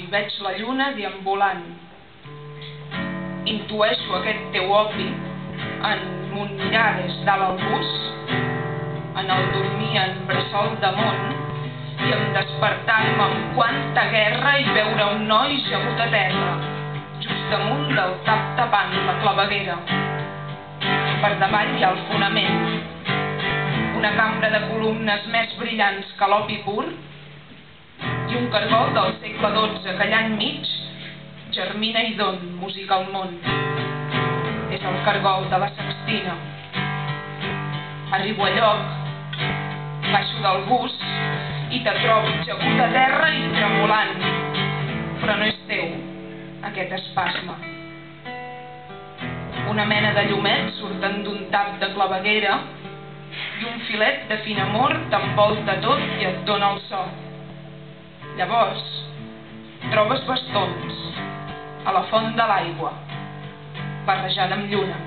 i veig la lluna deambulant. Intueixo aquest teu opi en mon mirar des dalt al bus, en el dormir en bressol damunt, i en despertar-me amb quanta guerra i veure un noi jagut a terra, just damunt del tap tapant la claveguera. Per davall hi ha el fonament, una cambra de columnes més brillants que l'opi pur, i un cargol del segle XII que allà enmig germina i don música al món. És el cargol de la Sextina. Arribo a lloc, baixo del bus i te trobo jagut a terra i tremolant, però no és teu, aquest espasme. Una mena de llumet surten d'un tap de claveguera i un filet de fin amor t'envolta tot i et dóna el so. Llavors, trobes bastons a la font de l'aigua, barrejada amb lluna.